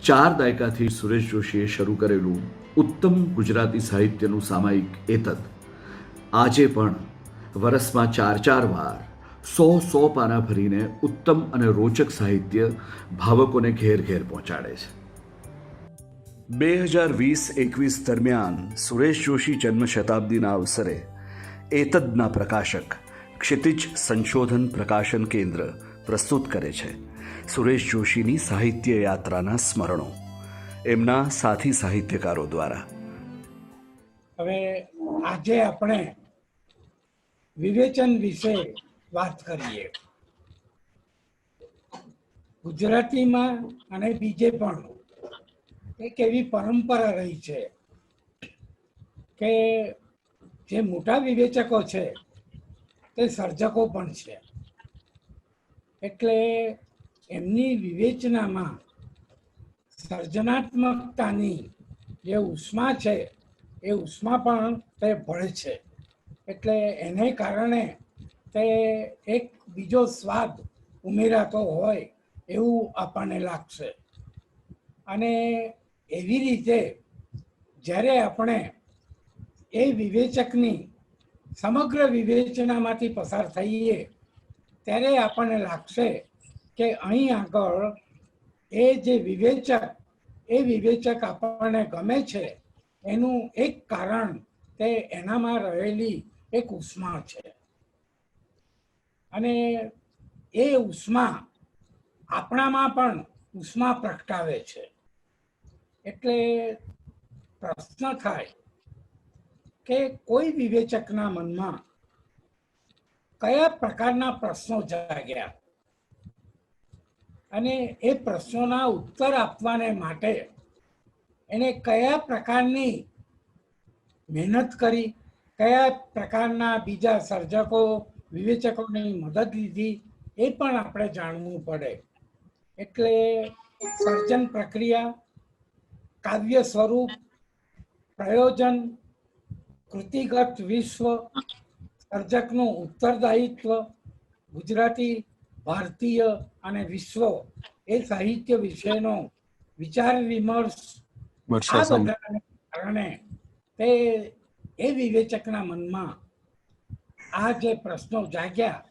4 દાયકાથી સુરેશ જોશીએ શરૂ કરેલું ઉત્તમ ગુજરાતી સાહિત્યનું સામાયિક એતદ આજે પણ વરસમાં 4 વાર 100 પાના ભરીને ઉત્તમ અને રોચક સાહિત્ય ભાવકોને ઘેર ઘેર પહોંચાડે છે. 2020-21 દરમિયાન સુરેશ જોશી જન્મ શતાબ્દીના અવસરે એતદના પ્રકાશક ક્ષિતિજ સંશોધન પ્રકાશન કેન્દ્ર પ્રસ્તુત કરે છે સુરેશ જોશીની સાહિત્ય યાત્રાના સ્મરણો, એમના સાથી સાહિત્યકારો દ્વારા. હવે આજે આપણે વિવેચન વિશે વાત કરીએ. ગુજરાતીમાં અને બીજે પણ એક એવી પરંપરા રહી છે કે જે મોટા વિવેચકો છે તે સર્જકો પણ છે. એટલે એમની વિવેચનામાં સર્જનાત્મકતાની જે ઉષ્મા છે એ ઉષ્મા પણ તે ભળે છે. એટલે એને કારણે તે એક બીજો સ્વાદ ઉમેરાતો હોય એવું આપણને લાગશે. અને એવી રીતે જ્યારે આપણે એ વિવેચકની સમગ્ર વિવેચનામાંથી પસાર થઈએ ત્યારે આપણને લાગશે કે અહીં આગળ એ જે વિવેચક આપણને ગમે છે એનું એક કારણ તે એનામાં રહેલી એક ઉષ્મા છે. અને એ ઉષ્મા આપણામાં પણ ઉષ્મા પ્રગટાવે છે. એટલે પ્રશ્ન થાય કે કોઈ વિવેચકના મનમાં કયા પ્રકારના પ્રશ્નો જાગ્યા અને એ પ્રશ્નોના ઉત્તર આપવાને માટે એને કયા પ્રકારની મહેનત કરી, કયા પ્રકારના બીજા સર્જકો વિવેચકોની મદદ લીધી એ પણ આપણે જાણવું પડે. એટલે સર્જન પ્રક્રિયા, કાવ્ય સ્વરૂપ, પ્રયોજન, કૃતિગત વિશ્વ, સર્જકનું ઉત્તરદાયિત્વ, ગુજરાતી, ભારતીય અને વિશ્વ એ સાહિત્ય વિશેનો વિચાર વિમર્શ, આ બધાને કારણે તે એ વિવેચકના મનમાં આ જે પ્રશ્નો જાગ્યા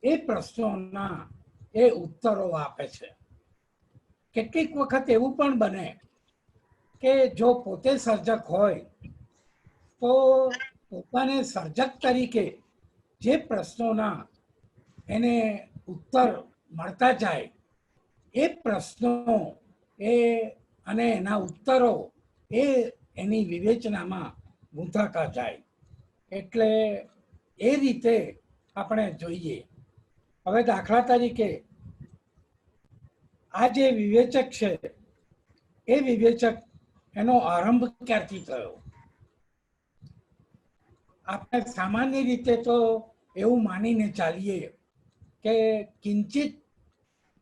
એ પ્રશ્નોના એ ઉત્તરો આપે છે. કેટલીક વખત એવું પણ બને કે જો પોતે સર્જક હોય તો પોતાને સર્જક તરીકે જે પ્રશ્નોના એને ઉત્તર મળતા જાય એ પ્રશ્નો એ અને એના ઉત્તરો એ એની વિવેચનામાં ગૂંથાતા જાય. એટલે એ રીતે આપણે જોઈએ. હવે દાખલા તરીકે આ જે વિવેચક છે એ વિવેચક એનો આરંભ ક્યારથી થયો? આપણે સામાન્ય રીતે તો એવું માનીને ચાલીએ કે કિંચિત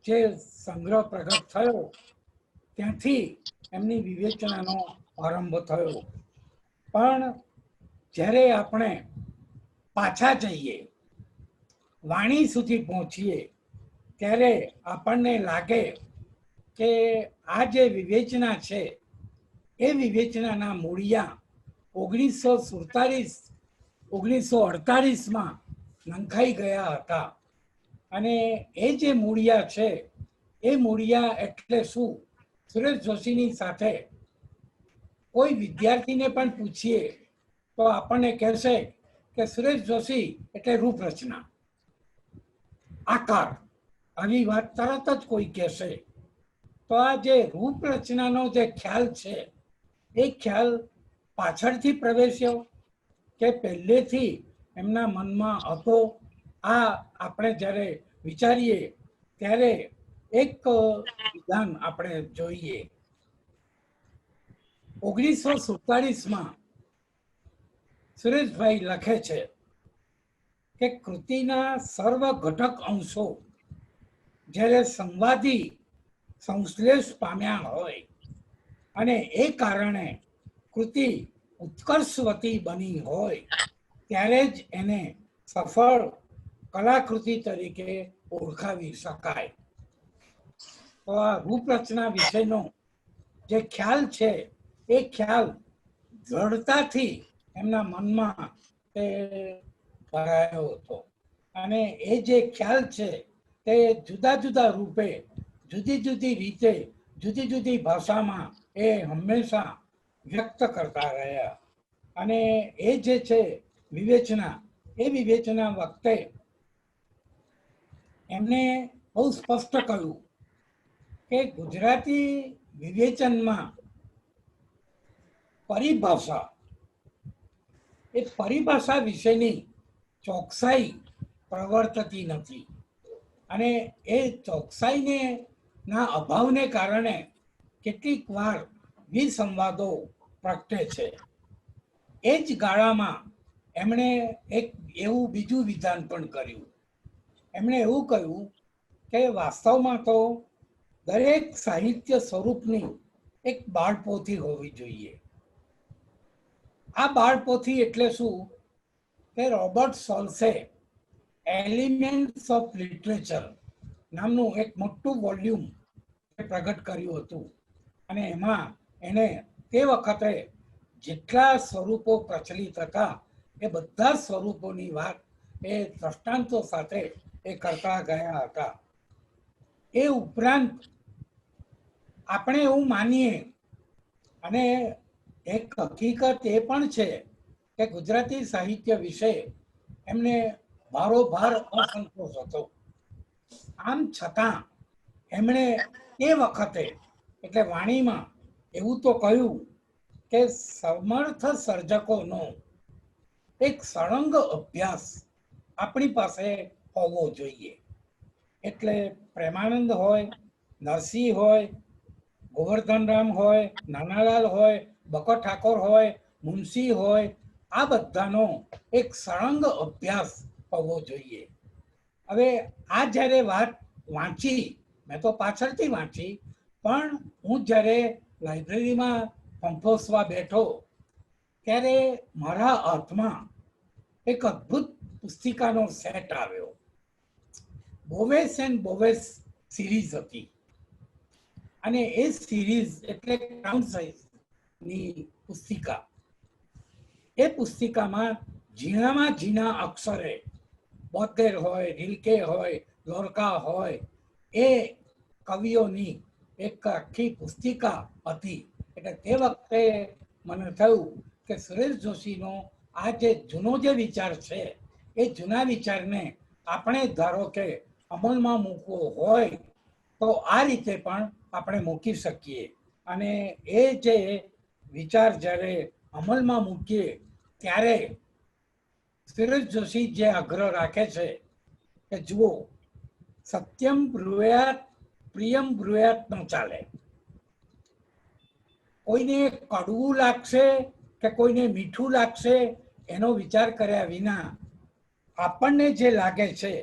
જે સંગ્રહ પ્રગટ થયો ત્યાંથી એમની વિવેચનાનો આરંભ થયો. પણ જ્યારે આપણે પાછા જઈએ, વાણી સુધી પહોંચીએ ત્યારે આપણને લાગે કે આ જે વિવેચના છે એ વિવેચનાના મૂળિયા 1948માં નંખાઈ ગયા હતા. અને એ જે મૂળિયા છે એ મૂળિયા એટલે શું? સુરેશ જોશીની સાથે કોઈ વિદ્યાર્થીને પણ પૂછીએ તો આપણને કહેશે કે સુરેશ જોશી એટલે રૂપરચના, આકાર. આવી વાત તરત જ કોઈ કહેશે. તો આ જે રૂપરચનાનો જે ખ્યાલ છે એ ખ્યાલ પાછળથી પ્રવેશ્યો કે પહેલેથી એમના મનમાં હતો? આ આપણે જ્યારે વિચારીએ ત્યારે એક વિધાન આપણે જોઈએ. 1947માં સુરેશભાઈ લખે છે કે કૃતિના સર્વ ઘટક અંશો જ્યારે સંવાદી સંશ્લેષ પામ્યા હોય અને એ કારણે કૃતિ ઉત્કર્ષવતી બની હોય ત્યારે જ એને સફળ કલાકૃતિ તરીકે ઓળખાવી શકાય. તો આ રૂપરચના વિશેનો જે ખ્યાલ છે એ ખ્યાલ દ્રઢતાથી એમના મનમાં તે ભરાયો હતો અને એ જે ખ્યાલ છે તે જુદા જુદા રૂપે જુદી જુદી રીતે જુદી જુદી ભાષામાં એ હંમેશા વ્યક્ત કરતા રહ્યા અને એ જે છે વિવેચના એ વિવેચના વખતે એમને બહુ સ્પષ્ટ કહ્યું કે ગુજરાતી વિવેચનમાં પરિભાષા એ પરિભાષા વિશેની ચોકસાઈ પ્રવર્તતી નથી અને એ ચોકસાઈને ના અભાવને કારણે કેટલીક વાર વિસંવાદો પ્રગટે છે. એ જ ગાળામાં એમણે એક એવું બીજું વિધાન પણ કર્યું. એમણે એવું કહ્યું કે વાસ્તવમાં તો દરેક સાહિત્ય સ્વરૂપની એક બાળપોથી હોવી જોઈએ. આ બાળપોથી એટલે શું કે રોબર્ટ સોલ્સે એલિમેન્ટ્સ ઓફ લિટરેચર નામનું એક મોટું વોલ્યુમ પ્રગટ કર્યું હતું અને એમાં એને તે વખતે જેટલા સ્વરૂપો પ્રચલિત હતા એ બધા સ્વરૂપોની વાત એ દ્રષ્ટાંતો સાથે એ કરતા ગયા હતા. એ ઉપરાંત આપણે એવું માનીએ અને એક હકીકત એ પણ છે કે ગુજરાતી સાહિત્ય વિશે એમને ભારોભાર અસંતોષ હતો. આમ છતાં એમણે એ વખતે એટલે વાણીમાં એવું તો કહ્યું કે સમર્થ સર્જકોનો એક સળંગ અભ્યાસ આપણી પાસે હોવો જોઈએ. એટલે પ્રેમાનંદ હોય, નરસિંહ હોય, ગોવર્ધનરામ હોય, નાનાલાલ હોય, બકો ઠાકોર હોય, મુનશી હોય, આ બધાનો એક સળંગ અભ્યાસ હોવો જોઈએ. હવે આ જ્યારે વાત વાંચી, મેં તો પાછળથી વાંચી, પણ હું જ્યારે લાઇબ્રેરીમાં કંપોસવા બેઠો ત્યારે મારા હાથમાં એક અદ્ભુત પુસ્તિકાનો સેટ આવ્યો. બોવેસ એન્ડ બોવેસ સિરીઝ હતી અને એ સિરીઝ એટલે ક્રાઉન સાઇઝની પુસ્તિકા. એ પુસ્તિકામાં ઝીણામાં ઝીણા અક્ષરે બોતેર હોય, રિલ્કે હોય, લોરકા હોય, એ કવિઓની એક આખી પુસ્તિકા હતી. એટલે તે વખતે મને થયું કે સુરેશ જોશીનો આ જે જૂનો જે વિચાર છે એ જૂના વિચારને આપણે ધારો કે અમલમાં મૂકવો હોય તો આ રીતે પણ આપણે મૂકી શકીએ. અને એ જે વિચાર જ્યારે અમલમાં મૂકીએ ત્યારે સુરેશ જોશી જે આગ્રહ રાખે છે કે જુઓ, સત્યમ બ્રુયાત પ્રિયમ બ્રુયાત ન ચાલે. કોઈને કડવું લાગશે કે કોઈને મીઠું લાગશે એનો વિચાર કર્યા વિના આપણને જે લાગે છે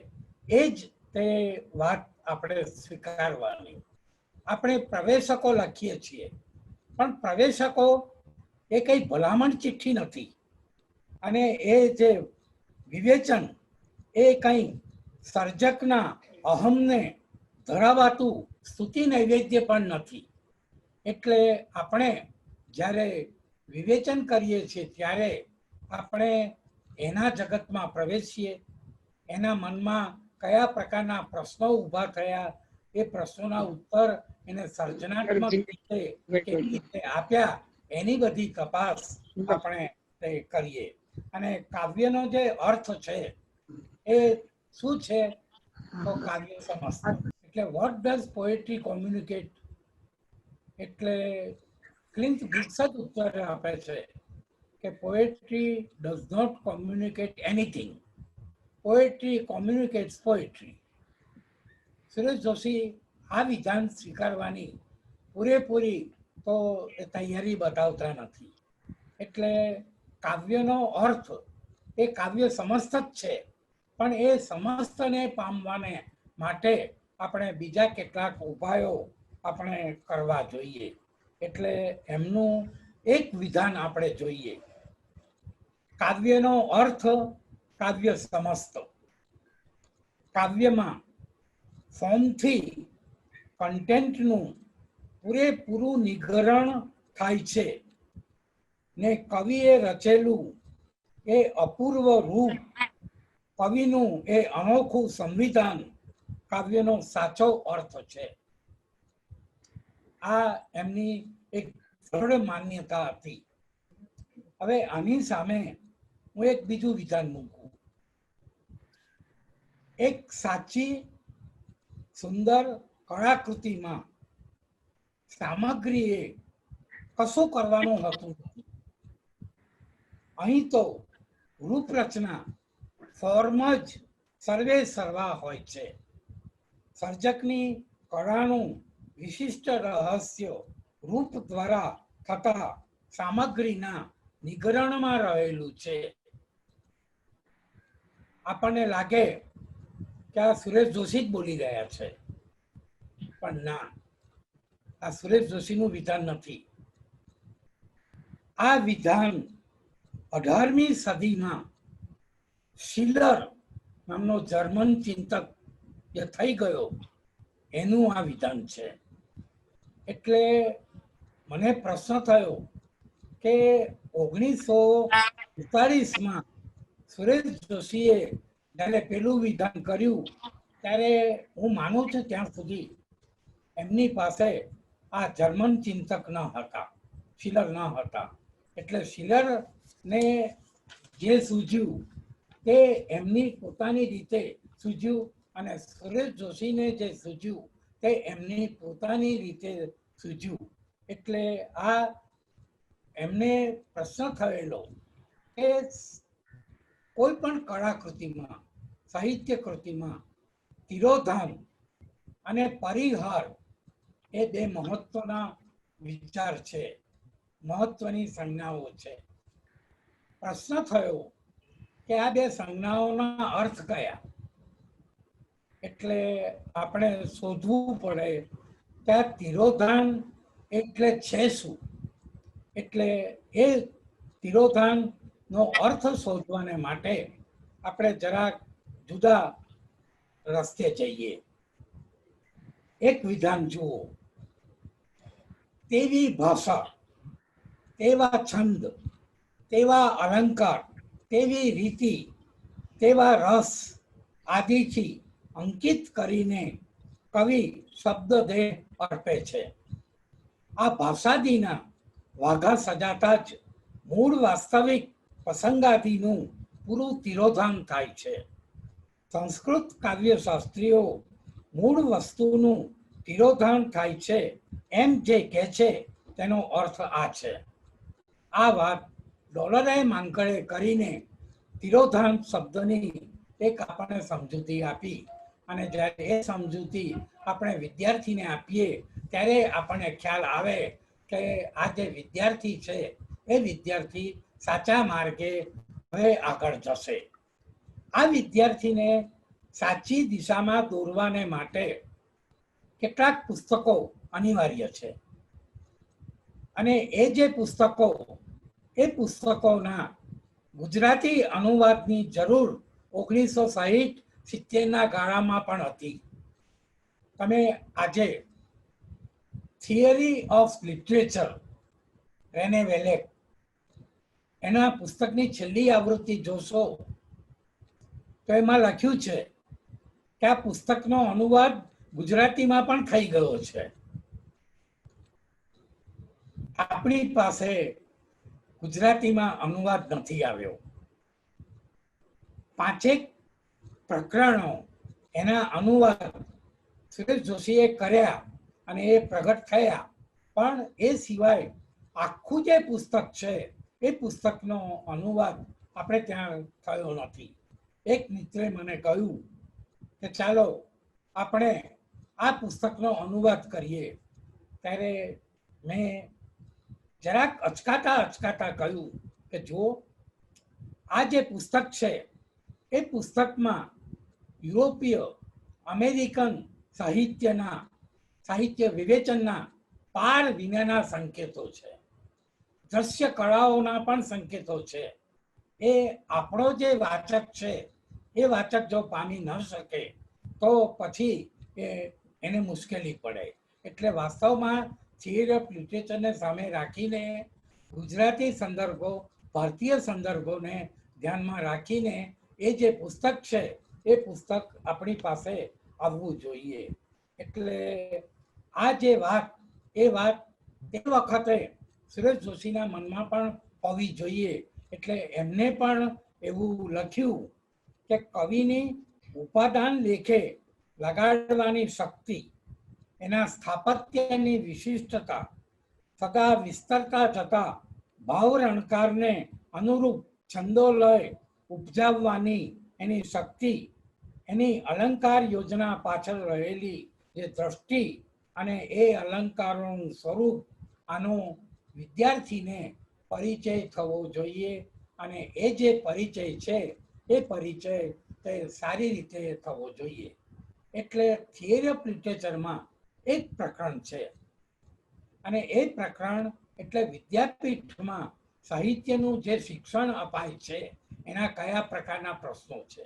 એ જ તે વાત આપણે સ્વીકારવાની. આપણે પ્રવેશકો લખીએ છીએ પણ પ્રવેશકો એ કઈ ભલામણ ચિઠ્ઠી નથી અને એ જે વિવેચન એ કંઈ સર્જકના અહમને ધરાવાતું સ્તુતિ નૈવેદ્ય પણ નથી. એટલે આપણે જ્યારે વિવેચન કરીએ છીએ ત્યારે આપણે એના જગતમાં પ્રવેશીએ, એના મનમાં કયા પ્રકારના પ્રશ્નો ઊભા થયા, એ પ્રશ્નોના ઉત્તર એને સર્જનાત્મક રીતે કેવી રીતે આપ્યા, એની બધી તપાસ આપણે કરીએ. અને કાવ્યનો જે અર્થ છે એ શું છે તો કાવ્ય સમસ્ત. એટલે વોટ ડઝ પોએટ્રી કોમ્યુનિકેટ, એટલે ક્લિન્ટ વિક્સ જ ઉત્તર આપે છે કે poetry does not communicate anything, poetry communicates poetry. Suresh Joshi આ વિધાન સ્વીકારવાની પૂરેપૂરી તો તૈયારી બતાવતા નથી. એટલે કાવ્યનો અર્થ એ કાવ્ય સમસ્ત જ છે, પણ એ સમસ્તને પામવાને માટે આપણે બીજા કેટલાક ઉપાયો આપણે કરવા જોઈએ. એટલે એમનું એક વિધાન આપણે જોઈએ. કાવ્યનો અર્થ કાવ્ય સમસ્ત. કાવ્યમાં ફોર્મથી કન્ટેન્ટનું પૂરેપૂરું નિગરણ થાય છે ને કવિએ રચેલું એ અપૂર્વ રૂપ, કવિનું એ અનોખું સંવિધાન કાવ્યનો સાચો અર્થ છે. આ એમની એક દ્રઢ માન્યતા હતી. હવે આની સામે હું એક બીજું વિધાન મૂકું. એક સાચી સુંદર કળાકૃતિમાં સામગ્રીએ કશું કરવાનું હતું. અહીં તો રૂપરચના, ફોર્મ જ સર્વે સર્વા હોય છે. સર્જકની કળાનું વિશિષ્ટ રહસ્ય રૂપ દ્વારા થતા સામગ્રીના નિગરણમાં રહેલું છે. આપણને લાગે કે આ સુરેશ જોશી જ બોલી રહ્યા છે, પણ ના, આ સુરેશ જોશીનું વિધાન નથી. આ વિધાન 18મી સદીમાં શિલર નામનો જર્મન ચિંતક જે થઈ ગયો એનું આ વિધાન છે. એટલે મને પ્રશ્ન થયો કે 1948માં સુરેશ જોશીએ જ્યારે પેલું વિધાન કર્યું ત્યારે હું માનું છું ત્યાં સુધી એમની પાસે આ જર્મન ચિંતક ન હતા, શિલર ન હતા. એટલે શિલરને જે સૂઝ્યું તે એમની પોતાની રીતે સૂઝ્યું અને સુરેશ જોશીને જે સૂઝ્યું તે એમની પોતાની રીતે સૂઝ્યું. એટલે આ એમને પ્રશ્ન થયેલો કે કોઈ પણ કળાકૃતિમાં, સાહિત્ય કૃતિમાં તિરોધાન અને પરિહાર એ બે મહત્વના વિચાર છે, મહત્વની સંજ્ઞાઓ છે. પ્રશ્ન થયો કે આ બે સંજ્ઞાઓના અર્થ કયા? એટલે આપણે શોધવું પડે કે આ તિરોધાન એટલે છે શું? એટલે એ તિરોધાનનો અર્થ શોધવાને માટે આપણે જરાક જુદા રસ્તે જઈએ. એક વિધાન જુઓ. તેવી ભાષા, તેવા છંદ, તેવા અલંકાર, તેવી રીતિ, તેવા રસ આદિથી અંકિત કરીને કવિ શબ્દદેહ અર્પે છે. આ ભાષાદીના વાઘા સજાતા જ મૂળ વાસ્તવિક પ્રસંગાદિનું પૂરું તિરોધાન થાય છે. સંસ્કૃત કાવ્યશાસ્ત્રીઓ મૂળ વસ્તુનું તિરોધાન થાય છે એમ જે કહે છે તેનો અર્થ આ છે. આ વાત ડોલરે માંકડે કરીને તિરોધાન શબ્દની એક આપણને સમજૂતી આપી અને જ્યારે એ સમજૂતી આપણે વિદ્યાર્થીને આપીએ ત્યારે આપણને ખ્યાલ આવે કે આ જે વિદ્યાર્થી છે એ વિદ્યાર્થી સાચા માર્ગે હવે આગળ જશે. આ વિદ્યાર્થીને સાચી દિશામાં દોરવાને માટે કેટલાક પુસ્તકો અનિવાર્ય છે અને એ જે પુસ્તકો, એ પુસ્તકોના ગુજરાતી અનુવાદની જરૂર 1960-70ના ગાળામાં પણ હતી. તમે આજે થિયરી ઓફ લિટરેચર રેને વેલેક એના પુસ્તકની છેલ્લી આવૃત્તિ જોશો તો એમાં લખ્યું છે કે આ પુસ્તકનો અનુવાદ ગુજરાતીમાં પણ થઈ ગયો છે. આપણી પાસે ગુજરાતીમાં અનુવાદ નથી આવ્યો. 5 પ્રકરણો એના અનુવાદ સુરેશ જોશીએ કર્યા અને એ પ્રગટ થયા, પણ એ સિવાય આખું જે પુસ્તક છે એ પુસ્તકનો અનુવાદ આપણે ત્યાં થયો નથી. એક મિત્રે મને કહ્યું કે ચાલો આપણે આ પુસ્તકનો અનુવાદ કરીએ. ત્યારે મેં જરાક અચકાતા કહ્યું કે જો આ જે પુસ્તક છે એ પુસ્તકમાં યુરોપીય, અમેરિકન સાહિત્ય વિવેચનના પાર વિનાના સંકેતો છે, દ્રશ્ય કળાઓના પણ સંકેતો છે. એ આપણો જે વાચક છે એ વાચક જો પામી ન શકે તો પછી એને મુશ્કેલી પડે. એટલે વાસ્તવમાં થિયરી ઓફ લિટરેચરને સામે રાખીને ગુજરાતી સંદર્ભો, ભારતીય સંદર્ભોને ધ્યાનમાં રાખીને એ જે પુસ્તક છે એ પુસ્તક આપણી પાસે આવવું જોઈએ. એટલે આ જે વાત એ વાત તે વખતે સુરેશ જોશીના મનમાં પણ હોવી જોઈએ. એટલે એમને પણ એવું લખ્યું કે કવિની ઉપાદાન લેખે લગાડવાની શક્તિ, એના સ્થાપત્યની વિશિષ્ટતા થતા વિસ્તરતા થતા ભાવ રણકારને અનુરૂપ છંદોલય ઉપજાવવાની એની શક્તિ, એની અલંકાર યોજના પાછળ રહેલી જે દ્રષ્ટિ અને એ અલંકારોનું સ્વરૂપ, આનો વિદ્યાર્થીને પરિચય થવો જોઈએ. અને એ જે પરિચય છે એ પરિચય તે સારી રીતે થવો જોઈએ. એટલે થિયરી ઓફ લિટરેચરમાં એક પ્રકરણ છે અને એ પ્રકરણ એટલે વિદ્યાપીઠમાં સાહિત્યનું જે શિક્ષણ અપાય છે એના કયા પ્રકારના પ્રશ્નો છે.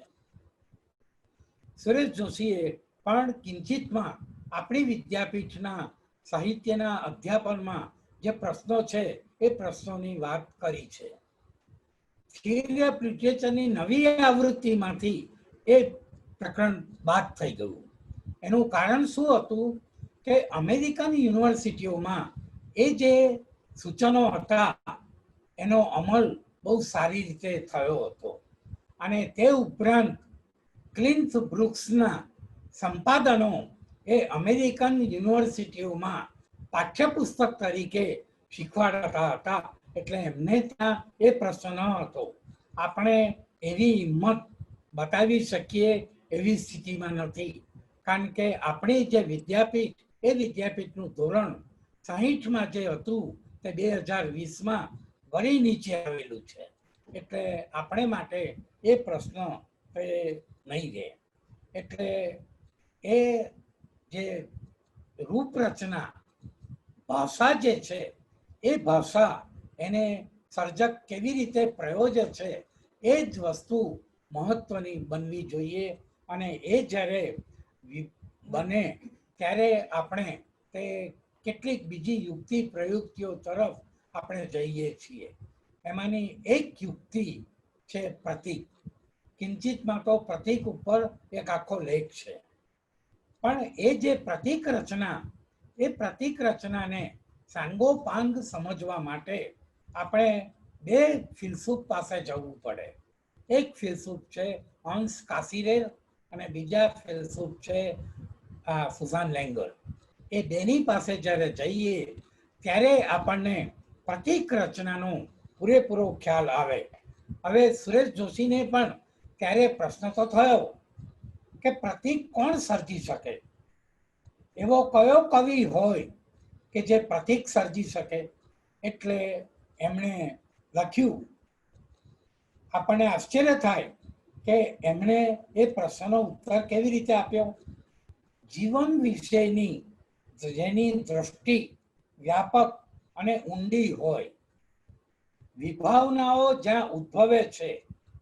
સુરેશ જોશીએ પણ કિંચિતમાં આપણી વિદ્યાપીઠના સાહિત્યના અધ્યાપનમાં જે પ્રશ્નો છે એ પ્રશ્નોની વાત કરી છે. થિયરી ઓફ લિટરેચરની નવી આવૃત્તિમાંથી એ પ્રકરણ બાદ થઈ ગયું. એનું કારણ શું હતું કે અમેરિકન યુનિવર્સિટીઓમાં એ જે સૂચનો હતા એનો અમલ બહુ સારી રીતે થયો હતો. અને તે ઉપરાંત ક્લિન્થ બ્રુક્સના સંપાદનો એ અમેરિકન યુનિવર્સિટીઓમાં પાઠ્યપુસ્તક તરીકે શીખવાડતા હતા. એટલે એમને ત્યાં એ પ્રશ્ન ન હતો. આપણે એવી હિંમત બતાવી શકીએ એવી સ્થિતિમાં નથી, કારણ કે આપણી જે વિદ્યાપીઠ એ વિદ્યાપીઠનું ધોરણ 60માં જે હતું તે 2020માં વળી નીચે આવેલું છે. એટલે આપણે માટે એ પ્રશ્ન એ નહીં રહે. એટલે એ જે રૂપરચના ભાષા જે છે એ ભાષા એને સર્જક કેવી રીતે પ્રયોજે છે એ જ વસ્તુ મહત્વની બનવી જોઈએ. અને એ જ્યારે બને ત્યારે આપણે તે કેટલીક બીજી યુક્તિ પ્રયુક્તિઓ તરફ આપણે જઈએ છીએ. એમાંની એક યુક્તિ છે પ્રતીક. કિંચિતમાં તો પ્રતીક ઉપર એક આખો લેખ છે. પણ એ જે પ્રતીક રચના, એ પ્રતીક રચનાને સાંગોપાંગ સમજવા માટે આપણે બે ફિલસૂફ પાસે જવું પડે. એક ફિલસૂફ છે હોન્સ કાસિરેર અને બીજા ફિલસૂફ છે સુઝાન લેંગર. એ બેની પાસે જ્યારે જઈએ ત્યારે આપણને પ્રતીક રચનાનો પૂરેપૂરો ખ્યાલ આવે. હવે સુરેશ જોશીને પણ ત્યારે પ્રશ્ન તો થયો કે પ્રતીક કોણ સર્જી શકે, એવો કયો કવિ હોય કે જે પ્રતીક સર્જી શકે. એટલે એમણે લખ્યું, આપણને આશ્ચર્ય થાય કે એમણે એ પ્રશ્નનો ઉત્તર કેવી રીતે આપ્યો. જીવન વિશેની જેની દ્રષ્ટિ વ્યાપક અને ઊંડી હોય, વિભાવનાઓ જ્યાં ઉદ્ભવે છે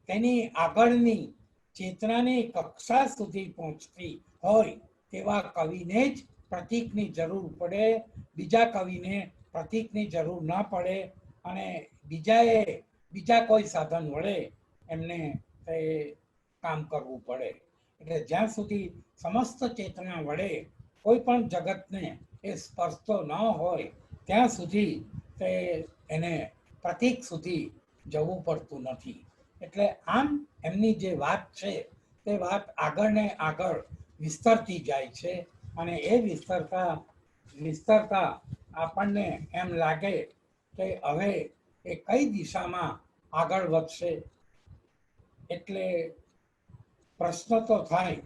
તેની આગળની ચેતનાની કક્ષા સુધી પહોંચતી હોય તેવા કવિને જ પ્રતીકની જરૂર પડે. બીજા કવિને પ્રતીકની જરૂર ના પડે. અને બીજા કોઈ સાધન વડે એમને કામ કરવું પડે. એટલે જ્યાં સુધી સમસ્ત ચેતના વડે કોઈ પણ જગતને એ સ્પર્શતો ન હોય ત્યાં સુધી તે એને પ્રતીક સુધી જવું પડતું નથી. એટલે આમ એમની જે વાત છે તે વાત આગળ ને આગળ વિસ્તરતી જાય છે. અને એ વિસ્તરતા આપણને એમ લાગે કે હવે એ કઈ દિશામાં આગળ વધશે. એટલે પ્રશ્ન તો થાય.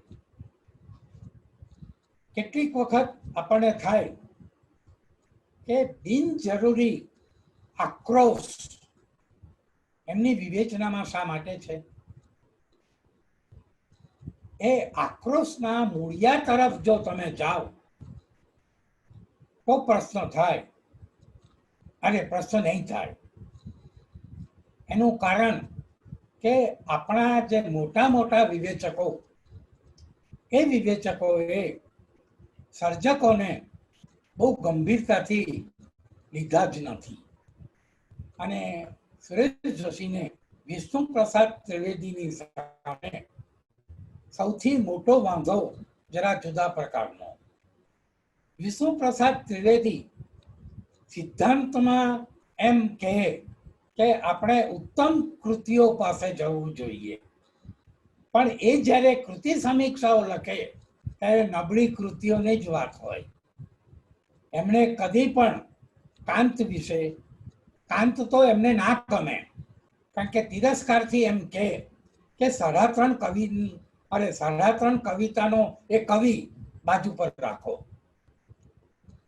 કેટલીક વખત આપણને થાય કે બિનજરૂરી આક્રોશ એમની વિવેચનામાં શા માટે છે. એ આક્રોશના મૂળિયા તરફ જો તમે જાઓ તો પ્રશ્ન થાય. અને પ્રશ્ન નહીં થાય. એનું કારણ કે આપણા જે મોટા મોટા વિવેચકો, એ વિવેચકોએ સર્જકોને બહુ ગંભીરતાથી લીધા જ નથી. અને સુરેશ જોશીને વિષ્ણુ પ્રસાદ ત્રિવેદીની સામે સૌથી મોટો વાંધો જરા જુદા પ્રકારનો. વિષ્ણુ પ્રસાદ ત્રિવેદી સિદ્ધાંતમાં એમ કહે કે આપણે ઉત્તમ કૃતિઓ પાસે જવું જોઈએ, પણ એ જ્યારે કૃતિ સમીક્ષાઓ લખે ત્યારે નબળી કૃતિઓની જ વાત હોય. એમણે કદી પણ કાંત વિશે, કાંત તો એમને ના ગમે, કારણ કે તિરસ્કારથી એમ કહે કે 3.5 કવિ, અરે 3.5 કવિતાનો એ કવિ બાજુ પર રાખો.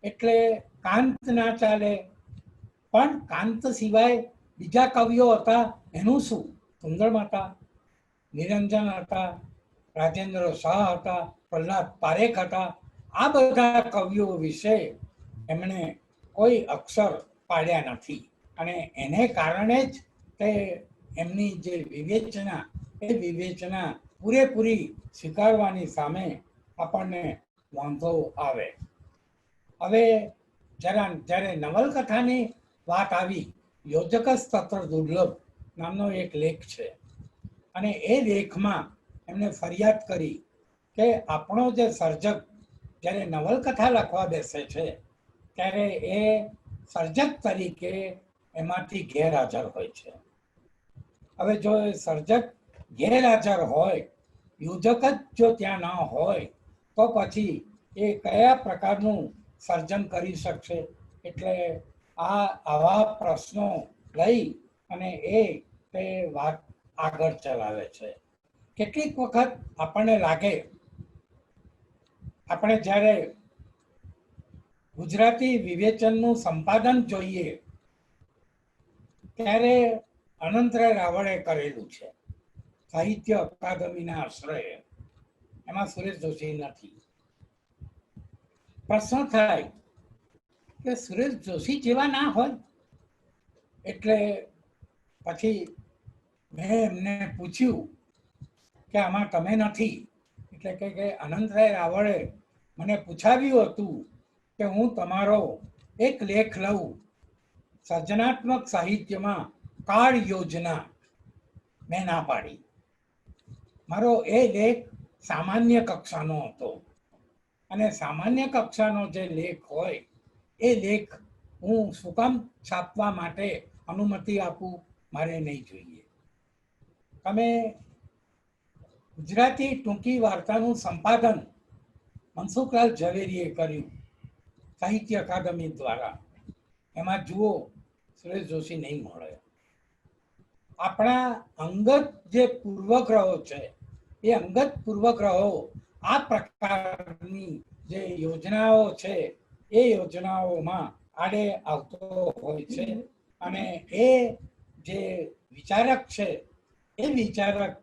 એટલે કાંત ના ચાલે. પણ કાંત સિવાય બીજા કવિઓ હતા, એનું શું? સુંદર માતા, નિરંજન હતા, રાજેન્દ્ર શાહ હતા, પ્રહલાદ પારેખ હતા. આ બધા કવિઓ વિશે એમણે કોઈ અક્ષર પાડ્યા નથી. અને એને કારણે જ તે એમની જે વિવેચના, એ વિવેચના પૂરેપૂરી સ્વીકારવાની સામે આપણને વાંધો આવે. હવે જ્યારે નવલકથાની વાત આવી, યોજક સ્તત્ર દુર્લભ નામનો એક લેખ છે, અને એ લેખમાં એમને ફરિયાદ કરી કે આપણો જે સર્જક જ્યારે નવલકથા લખવા બેસે છે ત્યારે એ સર્જક તરીકે એમાંથી ગેરહાજર હોય છે. હવે જો એ સર્જક ગેરહાજર હોય, યોજક જ જો ત્યાં ન હોય, તો પછી એ કયા પ્રકારનું સર્જન કરી શકશે? એટલે આવા પ્રશ્નો લઈ અને તે વાત આગળ ચલાવે છે. કેટલીક વખત આપણને લાગે, આપણે જ્યારે ગુજરાતી વિવેચનનું સંપાદન જોઈએ ત્યારે અનંતરાય રાવળે કરેલું છે, સાહિત્ય અકાદમીના આશ્રયે. એમાં સુરેશ જોશી નથી. પ્રશ્ન થાય કે સુરેશ જોશી જેવા ના હોય. એટલે પછી મેં એમને પૂછ્યું કે આમાં તમે નથી. એટલે કે અનંતરાય રાવળે મને પૂછાવ્યું હતું કે હું તમારો એક લેખ લઉં, સર્જનાત્મક સાહિત્યમાં કાળ યોજના. મેં ના પાડી. મારો એ લેખ સામાન્ય કક્ષાનો હતો, અને સામાન્ય કક્ષાનો જે લેખ હોય એ લેખ હું શું કામ છાપવા માટે અનુમતિ આપું? મારે નહીં જોઈએ. તમે ગુજરાતી ટૂંકી વાર્તાનું સંપાદન મનસુખલાલ ઝવેરીએ કર્યું સાહિત્ય અકાદમી દ્વારા. એમાં જુઓ, સુરેશ જોશી નહીં મળે. આપણા અંગત જે પૂર્વગ્રહો છે, એ અંગત પૂર્વગ્રહો આ પ્રકારની જે યોજનાઓ છે એ યોજનાઓમાં આડે આવતો હોય છે. અને એ જે વિચારક છે, એ વિચારક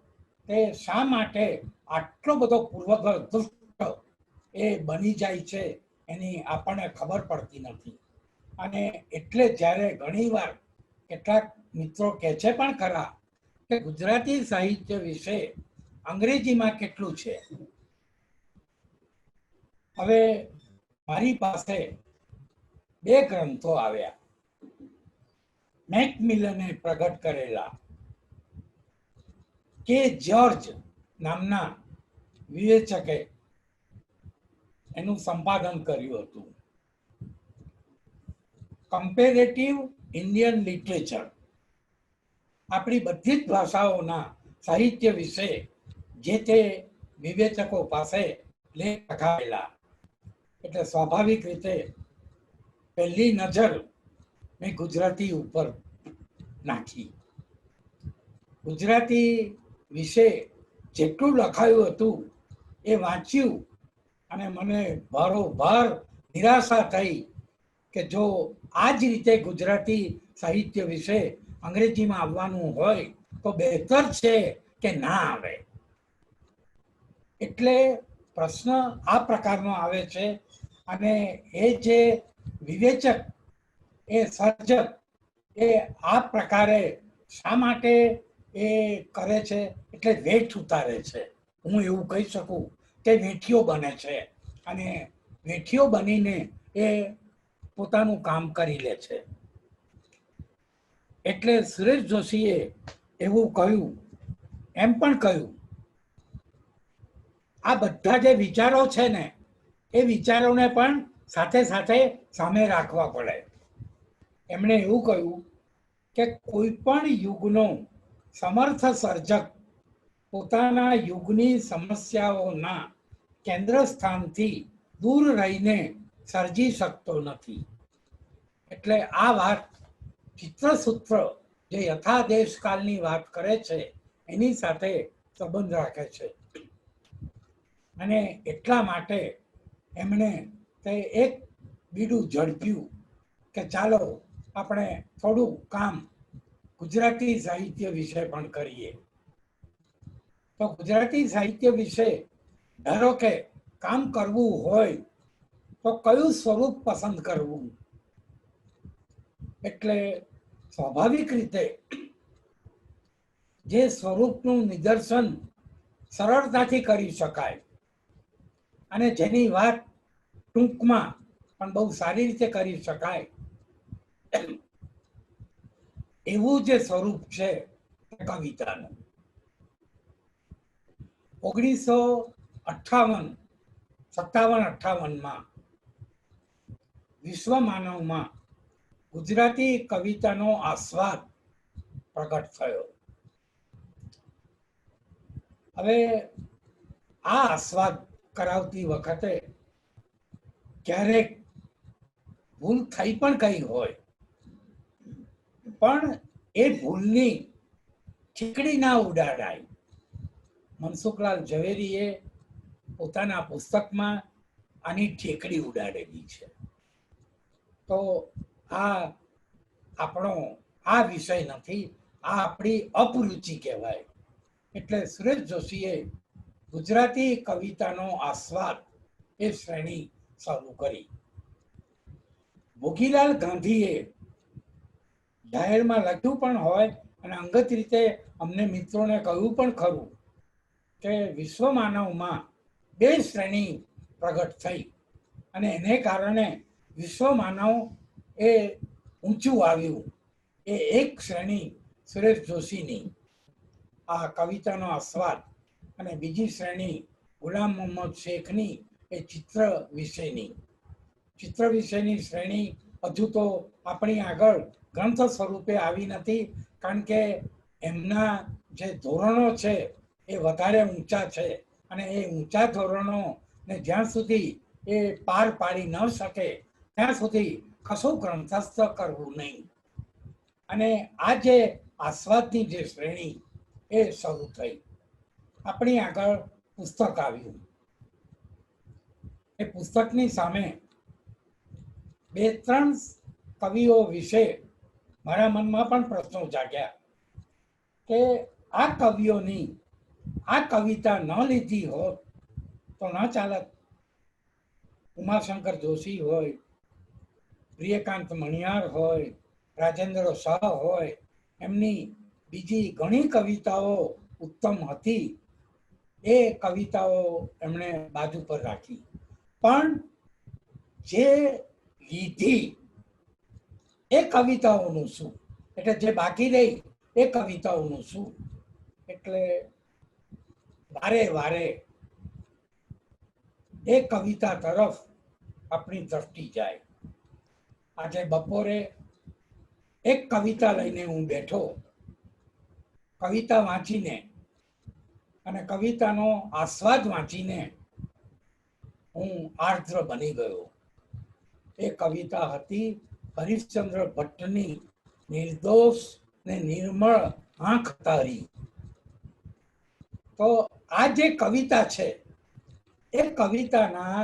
તે શા માટે આટલો બધો પૂર્વગ્રહ દુષ્ટ એ બની જાય છે એની આપણને ખબર પડતી નથી. અને એટલે જ્યારે ઘણીવાર કેટલાક મિત્રો કહે છે પણ ખરા કે ગુજરાતી સાહિત્ય વિશે અંગ્રેજીમાં કેટલું છે. હવે મારી પાસે 2 ગ્રંથો આવ્યા, મેકમિલને પ્રગટ કરેલા. કે જ્યોર્જ નામના વિવેચકે એનું સંપાદન કર્યું હતું, કમ્પેરેટિવ ઇન્ડિયન લિટરેચર. આપણી બધી જ ભાષાઓના સાહિત્ય વિશે જે તે વિવેચકો પાસે લેખ લખાયેલા. એટલે સ્વાભાવિક રીતે પહેલી નજર મેં ગુજરાતી ઉપર નાખી. ગુજરાતી વિશે જેટલું લખાયું હતું એ વાંચ્યું, અને મને ભારોભાર નિરાશા થઈ કે જો આ જ રીતે ગુજરાતી સાહિત્ય વિશે અંગ્રેજીમાં આવવાનું હોય તો બહેતર છે કે ના આવે. એટલે પ્રશ્ન આ પ્રકારનો આવે છે. અને એ જે વિવેચક, એ સર્જક, એ આ પ્રકારે શા માટે એ કરે છે? એટલે વેઠ ઉતારે છે. હું એવું કહી શકું કે વેઠીઓ બને છે, અને વેઠીઓ બનીને એ પોતાનું કામ કરી લે છે. એટલે સુરેશ જોશીએ એવું કહ્યું, એમ પણ કહ્યું, આ બધા જે વિચારો છે ને એ વિચારોને પણ સાથે સાથે સામે રાખવા પડે. એમણે એવું કહ્યું કે કોઈ પણ યુગનો સમર્થ સર્જક પોતાના યુગની સમસ્યાઓના કેન્દ્ર સ્થાનથી દૂર રહીને સર્જી શકતો નથી. એટલે આ વાત ચિત્રસૂત્ર જે યથાદેશકાલની વાત કરે છે એની સાથે સંબંધ રાખે છે. અને એટલા માટે એમણે તે એક બીડું ઝડપ્યું કે ચાલો આપણે થોડું કામ ગુજરાતી સાહિત્ય વિશે પણ કરીએ. તો ગુજરાતી સાહિત્ય વિશે ધારો કે કામ કરવું હોય તો કયું સ્વરૂપ પસંદ કરવું? એટલે સ્વાભાવિક રીતે જે સ્વરૂપનું નિદર્શન સરળતાથી કરી શકાય અને જેની વાત ટૂંકમાં પણ બહુ સારી રીતે કરી શકાય એવું જે સ્વરૂપ છે કવિતાનું. 1957-58માં વિશ્વ માનવમાં ગુજરાતી કવિતાનો આસ્વાદ પ્રગટ થયો. હવે આ આસ્વાદ કરાવતી વખતે ક્યારેક ભૂલ થઈ પણ ગઈ હોય, પણ એ ભૂલની ઠીકડી ના ઉડાડાય. મનસુખલાલ ઝવેરીએ પોતાના પુસ્તકમાં આની ઠેકડી ઉડાડેલી છે. તો આ આપણો આ વિષય નથી, આ આપણી અપરુચિ કહેવાય. એટલે સુરેશ જોશીએ ગુજરાતી કવિતાનો આસ્વાદ એ શ્રેણી શરૂ કરી. ભોગીલાલ ગાંધીએ જાહેરમાં લખ્યું પણ હોય અને અંગત રીતે અમને મિત્રોને કહ્યું પણ ખરું કે વિશ્વ માનવમાં બે શ્રેણી પ્રગટ થઈ અને એને કારણે વિશ્વ માનવ એ ઊંચું આવ્યું. એ એક શ્રેણી સુરેશ જોશીની આ કવિતાનો આસ્વાદ અને બીજી શ્રેણી ગુલામ મોહમ્મદ શેખની એ ચિત્ર વિશેની. ચિત્ર વિશેની શ્રેણી હજુ તો આપણી આગળ ગ્રંથ સ્વરૂપે આવી નથી, કારણ કે એમના જે ધોરણો છે એ વધારે ઊંચા છે અને એ ઊંચા ધોરણોને જ્યાં સુધી એ પાર પાડી ન શકે ત્યાં સુધી કશું ગ્રંથસ્થ કરવું નહીં. અને આ જે આસ્વાદની જે શ્રેણી એ શરૂ થઈ. આપણી આગળ પુસ્તક આવ્યું. એ પુસ્તકની સામે બે ત્રણ કવિઓ વિશે મારા મનમાં પણ પ્રશ્નો જાગ્યા કે આ કવિઓની આ કવિતા ન લીધી હોત તો ન ચાલત. ઉમાશંકર જોશી હોય, પ્રિયકાંત મણિયાર હોય, રાજેન્દ્ર શાહ હોય, એમની બીજી ઘણી કવિતાઓ ઉત્તમ હતી. એ કવિતાઓ એમણે બાજુ પર રાખી, પણ જે લીધી એ કવિતાઓનું શું? એટલે જે બાકી રહી એ કવિતાઓનું શું? એટલે વારે વારે એ કવિતા તરફ આપણી દ્રષ્ટિ જાય. આજે બપોરે એક કવિતા લઈને હું બેઠો, કવિતા વાંચીને અને કવિતાનો આસ્વાદ વાંચીને હું આર્દ્ર બની ગયો. એ કવિતા હતી હરિશ્ચંદ્ર ભટ્ટની નિર્દોષ ને નિર્મળ આંખ તારી. તો આ જે કવિતા છે એ કવિતાના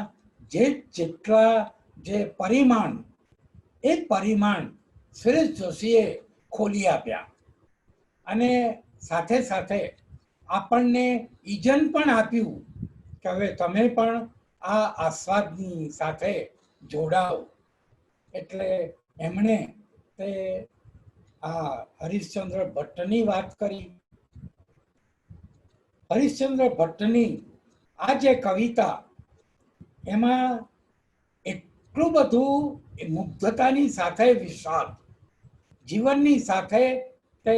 જેટલા જે પરિમાણ એ પરિમાણ સુરેશ જોશીએ ખોલી આપ્યા અને સાથે સાથે આપણને ઈજન પણ આપ્યું કે હવે તમે પણ આ આસ્વાદની સાથે જોડાઓ. એટલે એમણે તે આ હરિશ્ચંદ્ર ભટ્ટની વાત કરી. હરિશ્ચંદ્ર ભટ્ટની આ જે કવિતા એમાં એટલું બધું એ મુગ્ધતાની સાથે વિષાદ, જીવનની સાથે તે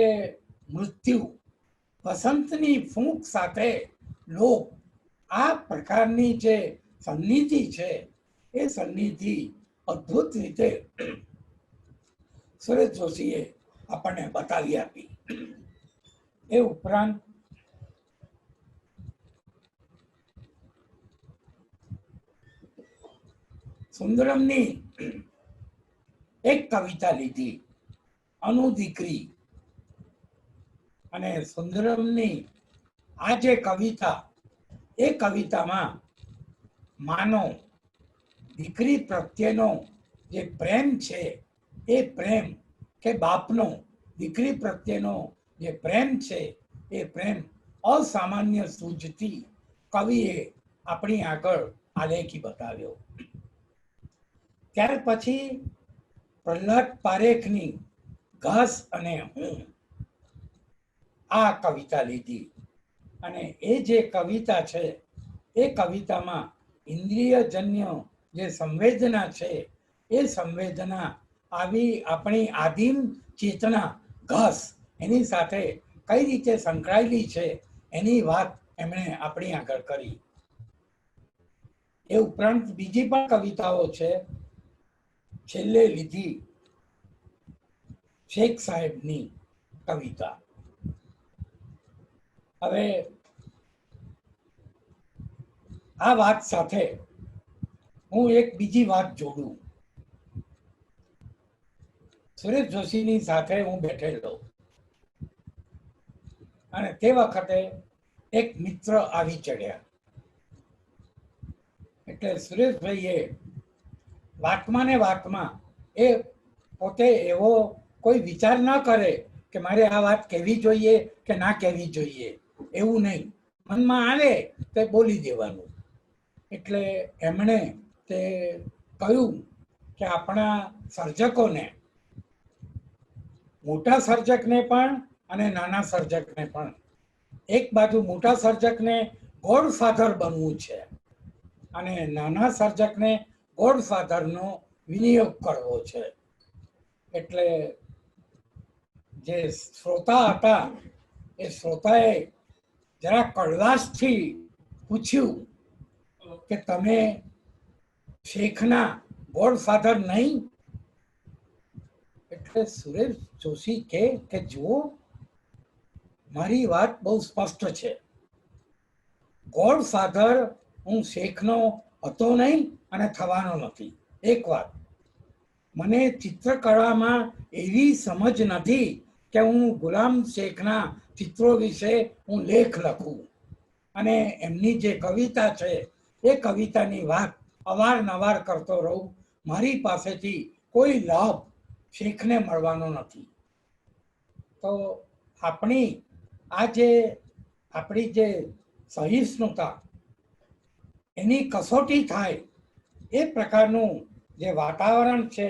મૃત્યુ, વસંતની ફૂંક સાથે લોક, આ પ્રકારની જે સન્નિધિ છે એ સન્નિધિ અદ્ભુત રીતે સુરેશ જોશીએ આપણને બતાવી આપી. એ ઉપરાંત સુંદરમની એક કવિતા લીધી, અનુ દીકરી, અને સુંદરમની આ જે કવિતા, એ કવિતામાં માનો દીકરી પ્રત્યેનો જે પ્રેમ છે, એ પ્રેમ કે બાપનો દીકરી પ્રત્યેનો જે પ્રેમ છે, એ પ્રેમ અસામાન્ય સૂઝથી કવિએ આપણી આગળ આલેખી બતાવ્યો. ત્યાર પછી પ્રહલાદ પારેખની ઘાસ અને હું, આ કવિતા લીધી. અને એ જે કવિતા છે, એ કવિતામાં ઇન્દ્રિયજન્ય જે સંવેદના છે, એ સંવેદના આવી આપણી આદિમ ચેતના ઘાસ એની સાથે કઈ રીતે સંકળાયેલી છે એની વાત એમણે આપણી આગળ કરી. એ ઉપરાંત બીજી પણ કવિતાઓ છે. છેલ્લે લીધી શેખ સાહેબની કવિતા. હવે આ વાત સાથે હું એક બીજી વાત જોડું. સુરેશ જોશીની સાથે હું બેઠેલો અને તે વખતે એક મિત્ર આવી ચડ્યા. એટલે સુરેશભાઈએ વાતમાં ને વાતમાં એ પોતે એવો કોઈ વિચાર ન કરે કે મારે આ વાત કહેવી જોઈએ કે ના કહેવી જોઈએ, એવું નહીં. મનમાં આવે તે બોલી દેવાનું. એટલે એમણે તે કહ્યું કે આપણા સર્જકોને, મોટા સર્જકને પણ અને નાના સર્જકને પણ, એક બાજુ મોટા સર્જકને ગોડફાધર બનવું છે અને નાના સર્જકને ગોડફાધરનો વિનિયોગ કરવો છે. એટલે જે શ્રોતા હતા એ શ્રોતાએ જરા કડવાશથી પૂછ્યું કે તમે શેખના ગોડફાધર નહીં? એટલે સુરેશ જોશી કે જુઓ, મારી વાત બહુ સ્પષ્ટ છે. ગોડફાધર હું શેખનો હતો નહીં અને થવાનો નથી. એક વાત, મને ચિત્રકળામાં એવી સમજ નથી કે હું ગુલામ શેખના ચિત્રો વિશે હું લેખ લખું અને એમની જે કવિતા છે એ કવિતાની વાત અવારનવાર કરતો રહું. મારી પાસેથી કોઈ લાભ શેખને મળવાનો નથી. તો આપણી જે સહિષ્ણુતા, એની કસોટી થાય એ પ્રકારનું જે વાતાવરણ છે,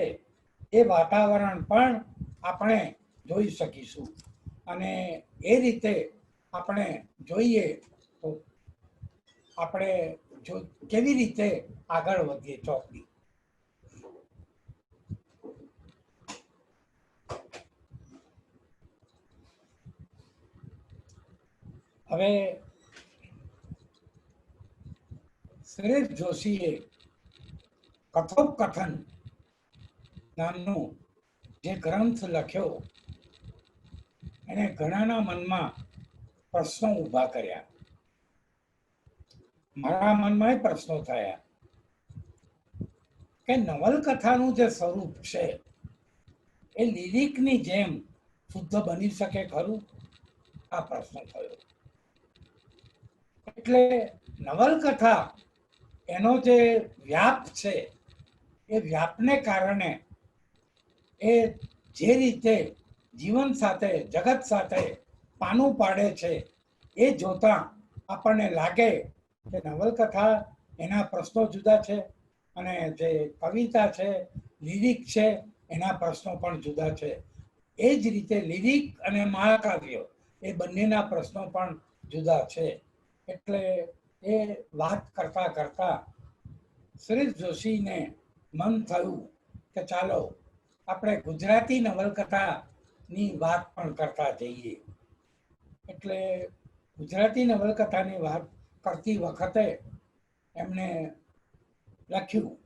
એ વાતાવરણ પણ આપણે જોઈ શકીશું. અને એ રીતે આપણે જોઈએ તો આપણે કેવી રીતે આગળ વધીએ ચોકડી. હવે સુરેશ જોશીએ કથોપકથન નામનો જે ગ્રંથ લખ્યો, એને ઘણાના મનમાં પ્રશ્નો ઊભા કર્યા. મારા મનમાં એ પ્રશ્નો થયા કે નવલકથાનું જે સ્વરૂપ છે એ લિરિકની જેમ શુદ્ધ બની શકે ખરું? આ પ્રશ્ન થયો. એટલે નવલકથા એનો જે વ્યાપ છે, એ વ્યાપને કારણે એ જે રીતે જીવન સાથે, જગત સાથે પાનું પાડે છે, એ જોતા આપણને લાગે કે નવલકથા એના પ્રશ્નો જુદા છે અને જે કવિતા છે, લિરિક છે, એના પ્રશ્નો પણ જુદા છે. એ જ રીતે લિરિક અને મહાકાવ્ય એ બંનેના પ્રશ્નો પણ જુદા છે. એટલે એ વાત કરતા કરતા સુરેશ જોશીને મન થયું કે ચાલો આપણે ગુજરાતી નવલકથાની વાત પણ કરતા જઈએ. એટલે ગુજરાતી નવલકથાની વાત કરતી વખતે એમણે લખ્યું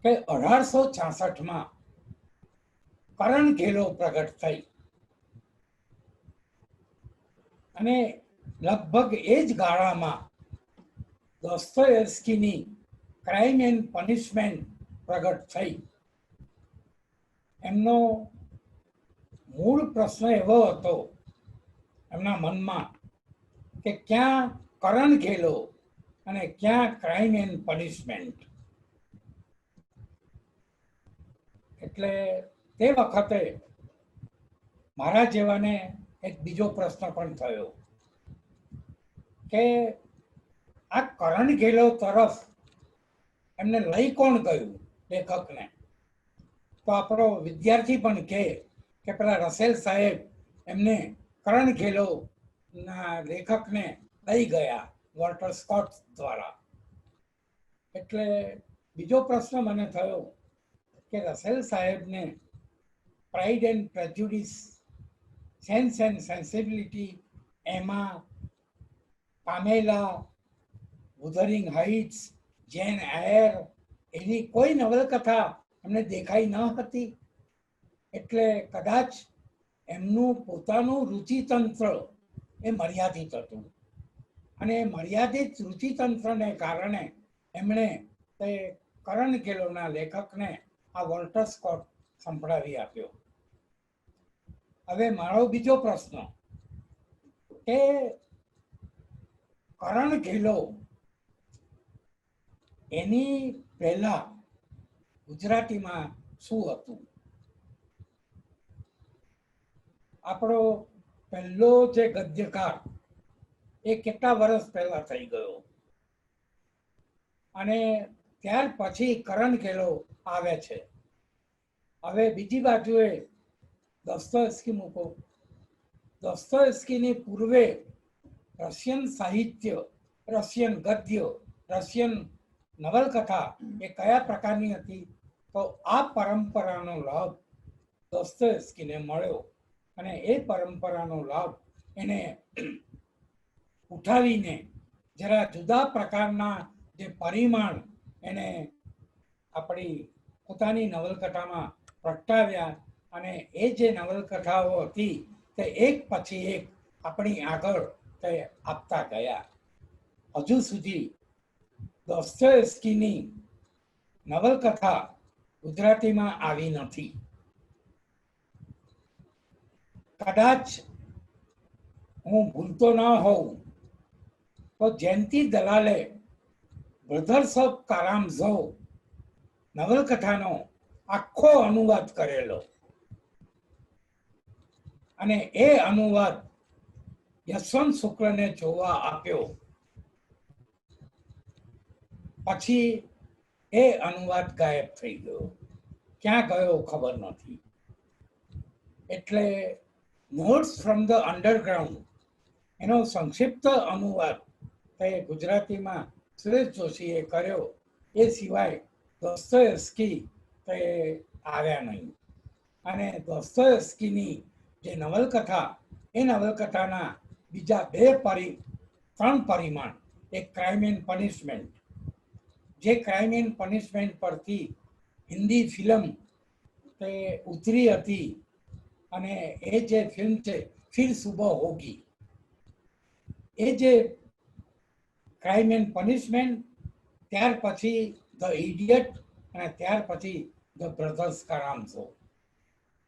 કે 1866માં કરણ ઘેલો પ્રગટ થઈ અને લગભગ એ જ ગાળામાં દોસ્તોયેવ્સ્કીની ક્રાઇમ એન્ડ પનિશમેન્ટ પ્રગટ થઈ. એમનો મૂળ પ્રશ્ન એવો હતો એમના મનમાં કે ક્યાં કરણ ઘેલો અને ક્યાં ક્રાઇમ એન્ડ પનિશમેન્ટ. એટલે તે વખતે મારા જેવાને એક બીજો પ્રશ્ન પણ થયો કે આ કરણ ઘેલો તરફ એમને લઈ કોણ ગયું લેખકને? તો આપણો વિદ્યાર્થી પણ કહે કે પેલા રસેલ સાહેબ એમને કરણ ઘેલોના લેખકને લઈ ગયા વોલ્ટર સ્કોટ દ્વારા. એટલે બીજો પ્રશ્ન મને થયો કે રસેલ સાહેબને Pride and Prejudice, Sense and Sensibility, એમાં પામેલા, વુધરિંગ હાઇટ્સ, જેન એર, એની કોઈ નવલકથા એમને દેખાઈ ન હતી. એટલે કદાચ એમનું પોતાનું રુચિતંત્ર એ મર્યાદિત હતું અને મર્યાદિત રુચિતંત્રને કારણે એમણે તે કરણ ઘેલોના લેખકને આ વોલ્ટર સ્કોટ સંભળાવી આપ્યો. હવે મારો બીજો પ્રશ્ન કે કરણ ઘેલો એની પહેલા ગુજરાતીમાં શું હતું? આપણો પહેલો જે ગદ્યકાર એ કેટલા વર્ષ પહેલા થઈ ગયો અને ત્યાર પછી કરણ ઘેલો આવે છે. હવે બીજી બાજુએ દોસ્તોયેવ્સ્કી મૂકો. દોસ્તોયેવ્સ્કીની પૂર્વે રશિયન સાહિત્ય, રશિયન ગદ્ય, રશિયન નવલકથા એ કયા પ્રકારની હતી? તો આ પરંપરાનો લાભ દોસ્તોયેવ્સ્કીને મળ્યો અને એ પરંપરાનો લાભ એને ઉઠાવીને જરા જુદા પ્રકારના જે પરિમાણ એને આપણી પોતાની નવલકથામાં પ્રગટાવ્યા અને એ જે નવલકથાઓ હતી તે એક પછી એક આપણી આગળ તે આપતા ગયા. હજુ સુધી દોસ્તોયેવ્સ્કીની નવલકથા ગુજરાતીમાં આવી નથી. કદાચ હું ભૂલતો ન હોઉં તો જયંતિ દલાલે બ્રધર્સ ઓફ કારામઝોવ નવલકથાનો આખો અનુવાદ કરેલો અને એ અનુવાદ યશવંત શુક્લને જોવા આપ્યો. પછી એ અનુવાદ ગાયબ થઈ ગયો, ક્યાં ગયો ખબર નથી. એટલે નોટ્સ ફ્રોમ ધ અંડરગ્રાઉન્ડ એનો સંક્ષિપ્ત અનુવાદ તે ગુજરાતીમાં સુરેશ જોશીએ કર્યો. એ સિવાય દોસ્તોયેવ્સ્કી તે આવ્યા નહીં અને દોસ્તોયેવ્સ્કીની જે નવલકથા એ નવલકથાના બીજા ત્રણ પરિમાણ, એક ક્રાઇમ એન્ડ પનિશમેન્ટ, જે ક્રાઇમ એન્ડ પનિશમેન્ટ પરથી હિન્દી ફિલ્મ તે ઉતરી હતી અને એ જે ફિલ્મ છે ફિર સુબહ હોગી, એ જે ક્રાઇમ એન્ડ પનિશમેન્ટ, ત્યાર પછી ધ ઇડિયટ અને ત્યાર પછી ધ બ્રધર્સ કારામઝોવ.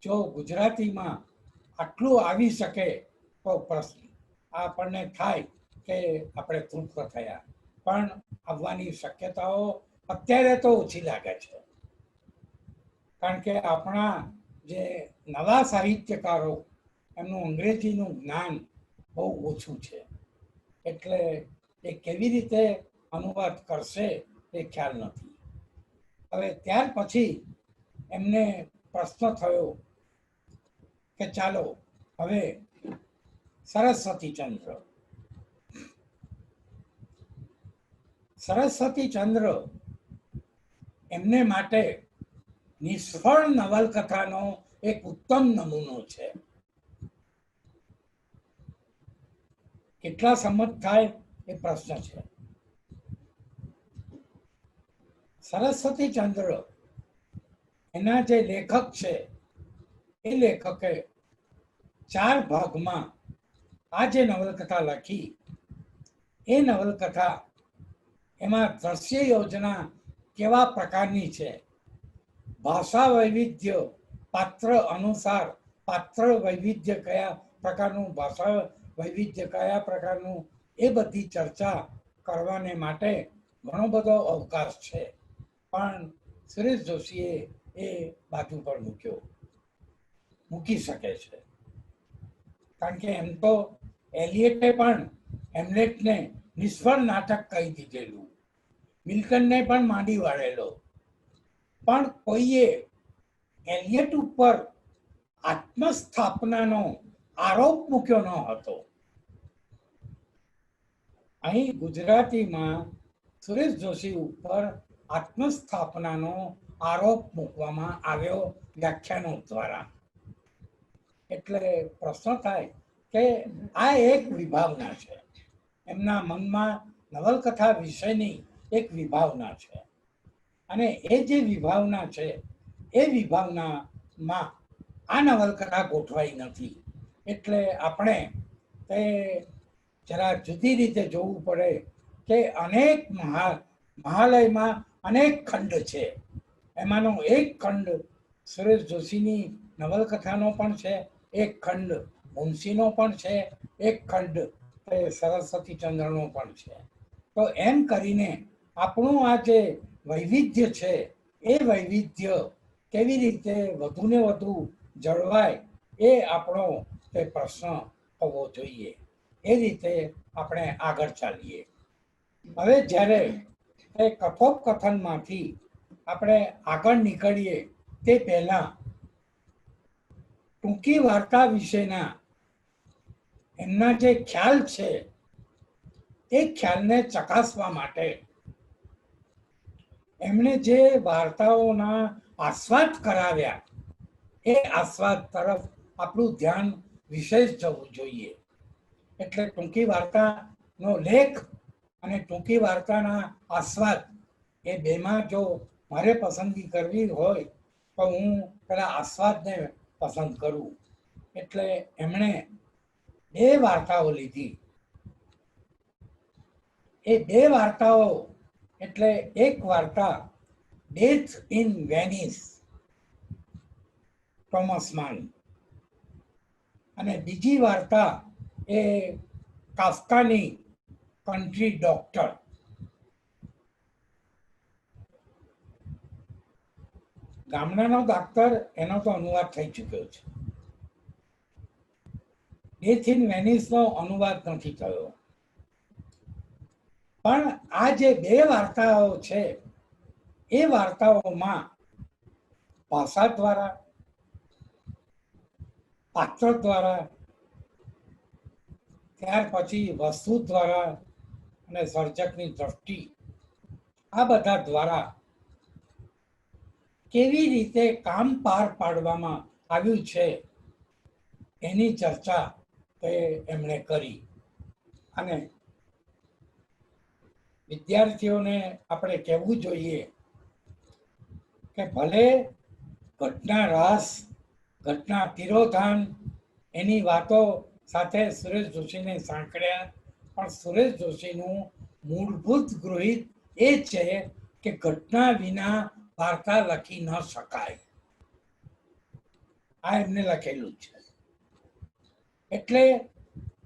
જો ગુજરાતીમાં આટલું આવી શકે તો પ્રશ્ન આપણને થાય કે આપણે તૃપ્ત થયા, પણ આવવાની શક્યતાઓ અત્યારે તો ઓછી લાગે છે. કારણ કે આપણા જે નવા સાહિત્યકારો એમનું અંગ્રેજીનું જ્ઞાન બહુ ઓછું છે. એટલે એ કેવી રીતે અનુવાદ કરશે એ ખ્યાલ નથી. હવે ત્યાર પછી એમને પ્રશ્ન થયો કે ચાલો હવે સરસ્વતીચંદ્ર એમને માટે નિષ્ફળ નવલકથાનો એક ઉત્તમ નમૂનો છે. કેટલા સંમત થાય એ પ્રશ્ન છે. સરસ્વતી ચંદ્ર એના જે લેખક છે એ લેખકે 4 ભાગમાં આ જે નવલકથા લખી એ નવલકથા એમાં દ્રશ્ય યોજના કેવા પ્રકારની છે, ભાષા વૈવિધ્ય પાત્ર અનુસાર પાત્ર વૈવિધ્ય કયા પ્રકારનું, ભાષા વૈવિધ્ય કયા પ્રકારનું, એ બધી ચર્ચા કરવાને માટે ઘણો બધો અવકાશ છે. પણ સુરેશ જોશીએ એ બાજુ પર મૂકી શકે છે. કારણ કે એમ તો એલિયટે પણ હેમ્લેટને નિષ્ફળ નાટક કહી દીધેલું, મિલ્ટનને પણ માંડી વાળેલો, પણ કોઈએ એલિયટ ઉપર આત્મસ્થાપનાનો આરોપ મૂક્યો ન હતો. અહીં ગુજરાતીમાં સુરેશ જોશી ઉપર આત્મસ્થાપનાનો આરોપ મૂકવામાં આવ્યો વ્યાખ્યાનો દ્વારા. એટલે પ્રશ્ન થાય કે આ એક વિભાવના છે, એમના મનમાં નવલકથા વિશેની એક વિભાવના છે, અને એ જે વિભાવના છે એ વિભાવનામાં આ નવલકથા ગોઠવાઈ નથી. એટલે આપણે તે જરા જુદી રીતે જોવું પડે કે અનેક મહાલયમાં અનેક ખંડ છે, એમાંનો એક ખંડ સુરેશ જોશીની નવલકથાનો પણ છે, એક ખંડ મુનશીનો પણ છે, એક ખંડ સરસ્વતી ચંદ્રનો પણ છે. તો એમ કરીને આપણું આ જે વૈવિધ્ય છે એ વૈવિધ્ય કેવી રીતે વધુને વધુ જળવાય એ આપણો તે પ્રશ્ન હોવો જોઈએ. એ રીતે આપણે આગળ ચાલીએ. હવે જ્યારે એ કથોપકથનમાંથી આપણે આગળ નીકળીએ તે પહેલા ટૂંકી વાર્તા વિશેના એમના જે ખ્યાલ છે એ ખ્યાલને ચકાસવા માટે એમણે જે વાર્તાઓના આસ્વાદ કરાવ્યા એ આસ્વાદ તરફ આપણું ધ્યાન વિશેષ જવું જોઈએ. એટલે ટૂંકી વાર્તાનો લેખ અને ટૂંકી વાર્તાના આસ્વાદ એ બેમાં જો મારે પસંદગી કરવી હોય તો હું પેલા આસ્વાદને પસંદ કરું. એટલે એમણે 2 વાર્તાઓ લીધી. એ 2 વાર્તાઓ એટલે એક વાર્તા ડેથ ઇન વેનિસ થોમસ માન, અને બીજી વાર્તા એ કાફકાની કન્ટ્રી ડોક્ટર. ગામડાનો ડોક્ટર એનો તો અનુવાદ થઈ ચૂક્યો છે, ડેથ ઇન વેનિસનો અનુવાદ નથી થયો. પણ આ જે 2 વાર્તાઓ છે એ વાર્તાઓમાં ભાષા દ્વારા, પાત્ર દ્વારા, ત્યાર પછી વસ્તુ દ્વારા અને સર્જકની દ્રષ્ટિ, આ બધા દ્વારા કેવી રીતે કામ પાર પાડવામાં આવ્યું છે એની ચર્ચા એમણે કરી. અને વિદ્યાર્થીઓને આપણે કહેવું જોઈએ કે ભલે ઘટના રાસ, ઘટના તિરોધાન એની વાતો સાથે સુરેશ જોશીને સાંકળ્યા, પણ સુરેશ જોશીનું મૂળભૂત ગૃહિત એ છે કે ઘટના વિના વાર્તા લખી ન શકાય. આ એમને લખેલું છે. એટલે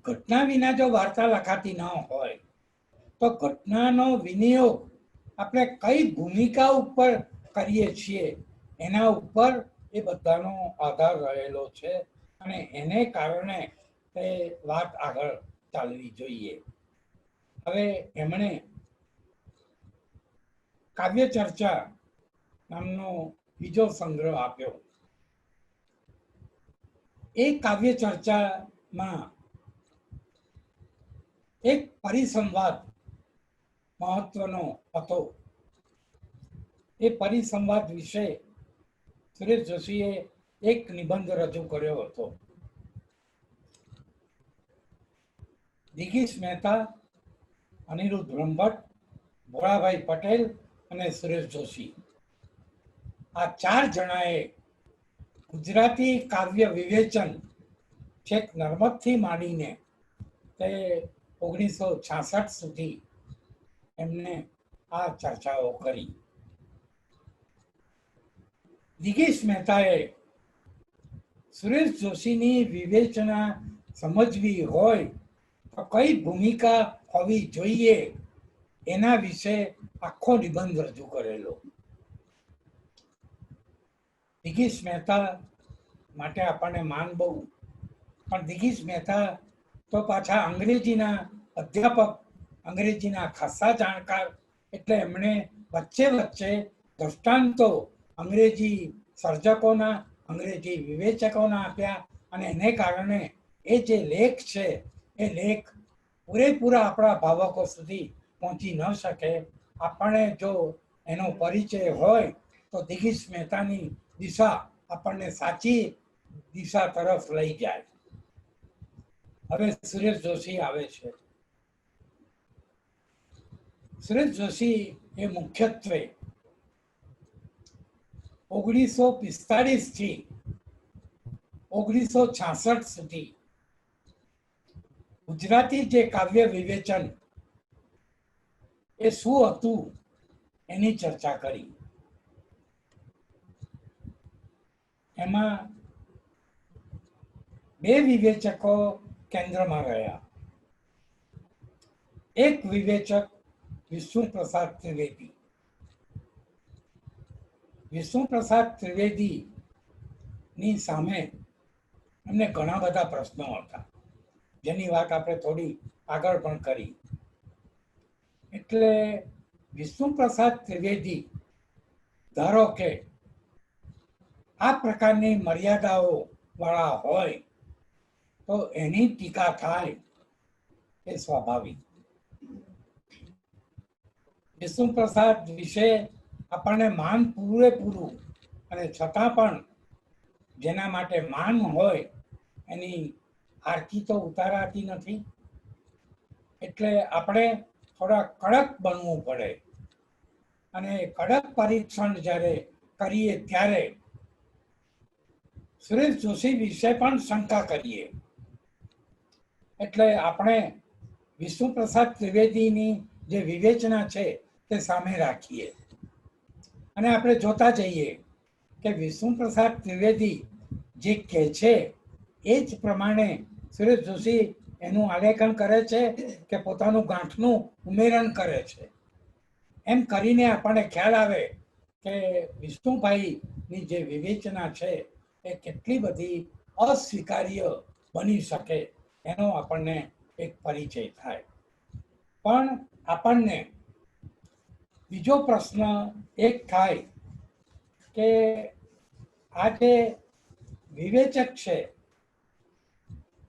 ઘટના વિના જો વાર્તા લખાતી ન હોય તો ઘટનાનો વિનિયોગ આપણે કઈ ભૂમિકા ઉપર કરીએ છીએ એના ઉપર એ બધાનો આધાર રહેલો છે, અને એને કારણે તે વાત આગળ ચાલવી જોઈએ. હવે એમણે કાવ્ય ચર્ચા નામનો બીજો સંગ્રહ આપ્યો. એ કાવ્ય ચર્ચામાં એક પરિસંવાદ મહત્વનો હતો. એ પરિસંવાદ વિશે સુરેશ જોશીએ એક નિબંધ રજૂ કર્યો હતો. દિગીશ મહેતા, અનિરુદ્ધ બ્રહ્મભટ્ટ, ભોળાભાઈ પટેલ અને સુરેશ જોશી, આ 4 જણાએ ગુજરાતી કાવ્ય વિવેચન છેક નર્મદથી માંડીને તે 1966 સુધી એમને આ ચર્ચાઓ કરી. દિગીશ મહેતાએ સુરેશ જોશીની વિવેચના સમજવી હોય તો કઈ ભૂમિકા હોવી જોઈએ એના વિશે આખો નિબંધ રજૂ કરેલો. દિગીશ મહેતા માટે આપણને માન બહુ, પણ દિગીશ મહેતા તો પાછા અંગ્રેજીના અધ્યાપક, અંગ્રેજીના ખાસા જાણકાર, એટલે એમણે વચ્ચે વચ્ચે દ્રષ્ટાંતો અંગ્રેજી સર્જકોના, અંગ્રેજી વિવેચકોના આપ્યા, અને એને કારણે એ જે લેખ છે એ લેખ પૂરેપૂરા આપણા ભાવકો સુધી પહોંચી ન શકે. આપણે જો એનો પરિચય હોય તો દિગીશ મહેતાની દિશા આપણને સાચી દિશા તરફ લઈ જાય. હવે સુરેશ જોશી આવે છે. સુરેશ જોશી એ મુખ્યત્વે 1945 થી 1966 સુધી ગુજરાતી જે કાવ્ય વિવેચન એ શું હતું એની ચર્ચા કરી. એમાં 2 વિવેચકો કેન્દ્રમાં રહ્યા. એક વિવેચક વિષ્ણુપ્રસાદ ત્રિવેદી. વિષ્ણુપ્રસાદ ત્રિવેદીની સામે એમને ઘણા બધા પ્રશ્નો હતા, જેની વાત આપણે થોડી આગળ પણ કરી. એટલે વિષ્ણુપ્રસાદ ત્રિવેદી ધારો કે આ પ્રકારની મર્યાદાઓ વાળા હોય તો એની ટીકા થાય એ સ્વાભાવિક. વિષ્ણુપ્રસાદ વિશે આપણને માન પૂરેપૂરું, અને છતાં પણ જેના માટે માન હોય એની આરતી તો ઉતારાતી નથી. એટલે આપણે થોડા કડક બનવું પડે, અને કડક પરીક્ષણ જ્યારે કરીએ ત્યારે સુરેશ જોશી વિશે પણ શંકા કરીએ. એટલે આપણે વિષ્ણુપ્રસાદ ત્રિવેદીની જે વિવેચના છે તે સામે રાખીએ, અને આપણે જોતા જઈએ કે વિષ્ણુપ્રસાદ ત્રિવેદી જે કહે છે એ જ પ્રમાણે સુરેશ જોશી એનું આલેખન કરે છે કે પોતાનું ગાંઠનું ઉમેરણ કરે છે. એમ કરીને આપણને ખ્યાલ આવે કે વિષ્ણુભાઈની જે વિવેચના છે એ કેટલી બધી અસ્વીકાર્ય બની શકે એનો આપણને એક પરિચય થાય. પણ આપણને બીજો પ્રશ્ન એક થાય કે આ જે વિવેચક છે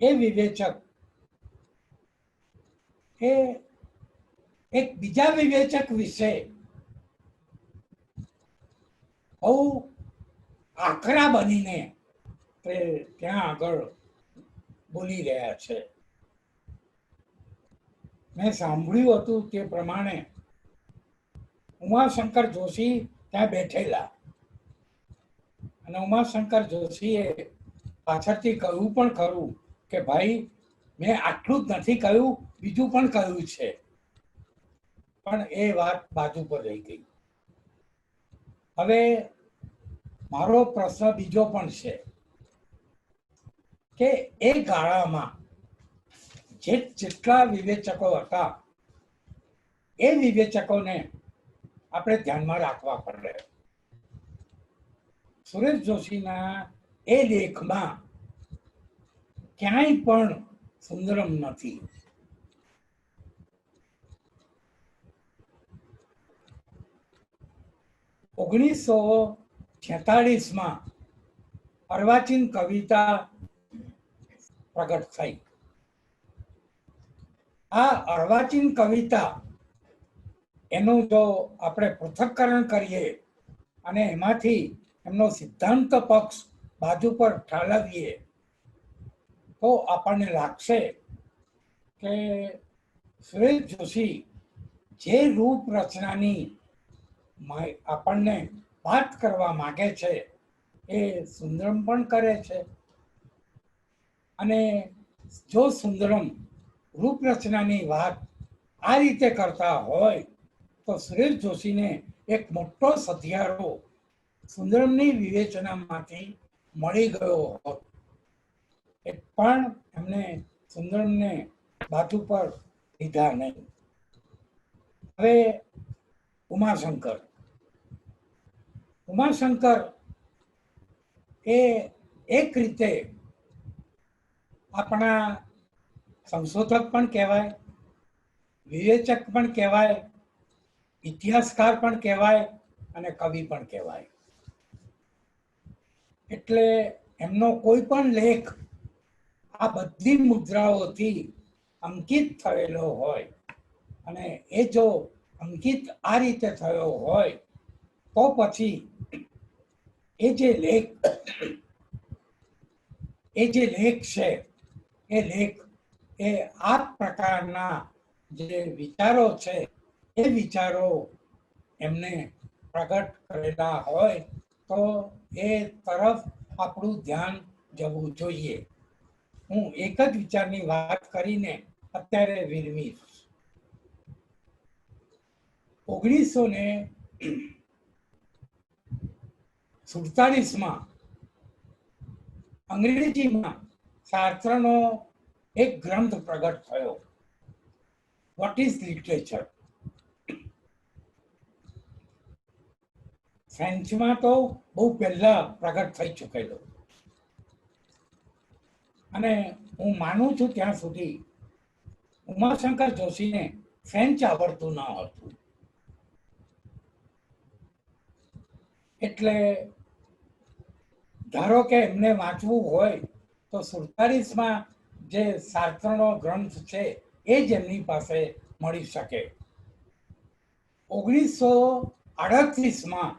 એ વિવેચક એ એક બીજા વિવેચક વિશે બહુ આકરા બનીને ત્યાં આગળ બોલી રહ્યા છે. મેં સાંભળ્યું હતું તે પ્રમાણે ઉમાશંકર જોશી ત્યાં બેઠેલા, અને ઉમાશંકર જોશીએ પાછળથી કહ્યું પણ ખરું કે ભાઈ મેં આટલું જ નથી કહ્યું, બીજું પણ કહ્યું છે. પણ એ વાત બાજુ પર રહી ગઈ. હવે મારો પ્રશ્ન બીજો પણ છે કે એ ગાળામાં જેટલા વિવેચકો હતા એ વિવેચકોને આપણે ધ્યાનમાં રાખવા પડે. સુરેશ જોશીના એ લેખમાં ક્યાંય પણ સુંદરમ નથી. ઓગણીસો 46 અર્વાચીન કવિતા પ્રગટ થઈ. આ અર્વાચીન કવિતા એનું જો આપણે પૃથક્કરણ કરીએ અને એમાંથી એમનો સિદ્ધાંત પક્ષ બાજુ પર ઠાલવીએ તો આપણને લાગશે કે સુરેશ જોશી જે રૂપ રચનાની આપણને વાત કરવા માંગે છે એ સુંદરમ પણ કરે છે. અને જો સુંદરમ રૂપરચનાની વાત આ રીતે કરતા હોય તો સુરેશ જોશીને એક મોટો સધિયારો સુંદરમની વિવેચનામાંથી મળી ગયો હોત. પણ એમને સુંદરમને બાજુ પર લીધા નહીં. હવે ઉમાશંકર એ એક રીતે આપણા સંશોધક પણ કહેવાય, વિવેચક પણ કહેવાય, ઇતિહાસકાર પણ કહેવાય અને કવિ પણ કહેવાય. એટલે એમનો કોઈ પણ લેખ આ બધી મુદ્રાઓથી અંકિત થયેલો હોય અને એ જો અંકિત આ રીતે થયો હોય તો પછી એ જે લેખ છે એ લેખ એ આ પ્રકારના જે વિચારો છે એ વિચારો એમને પ્રગટ કરેલા હોય તો એ તરફ આપણું ધ્યાન જવું જોઈએ. હું એક જ વિચારની વાત કરીને અત્યારે વિરમીશ. 1947 અંગ્રેજીમાં શાસ્ત્રનો એક ગ્રંથ પ્રગટ થયો, વોટ ઇઝ લિટરેચર. ફ્રેન્ચમાં તો બહુ પહેલા પ્રગટ થઈ ચૂકેલો અને હું માનું છું ત્યાં સુધી ઉમાશંકર જોશીને ફ્રેન્ચ આવડતું ન હતું. એટલે ધારો કે એમને વાંચવું હોય તો 47માં જે શાસ્ત્રનો ગ્રંથ છે એ જ એમની પાસે મળી શકે. 1938માં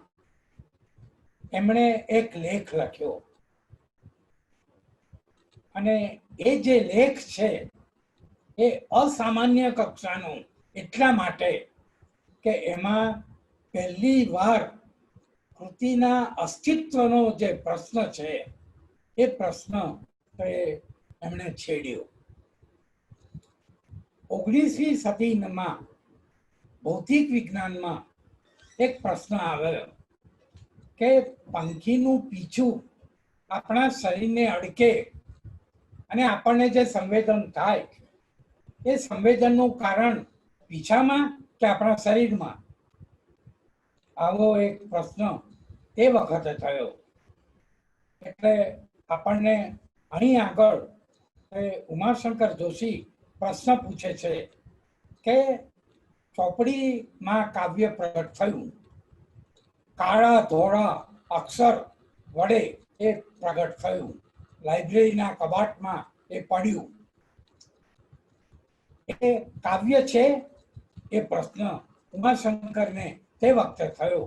એમણે એક લેખ લખ્યો અને એ જે લેખ છે એ અસામાન્ય કક્ષાનો એટલા માટે કે એમાં પહેલી વાર કૃતિના અસ્તિત્વનો જે પ્રશ્ન છે એ પ્રશ્ન એમણે છેડ્યો. 19મી સદીમાં ભૌતિક વિજ્ઞાનમાં એક પ્રશ્ન આવ્યો કે પંખીનું પીછું આપણા શરીરને અડકે અને આપણને જે સંવેદન થાય એ સંવેદનનું કારણ પીછામાં કે આપણા શરીરમાં? આવો એક પ્રશ્ન એ વખતે થયો. એટલે આપણને અહીં આગળ ઉમાશંકર જોશી પ્રશ્ન પૂછે છે કે ચોપડીમાં કાવ્ય પ્રગટ થયું, કાળા ધોળા અક્ષર વડે એ પ્રગટ થયું, લાઇબ્રેરીના કબાટમાં એ પડ્યું, એ કાવ્ય છે? એ પ્રશ્ન ઉમાશંકરને તે વખતે થયો.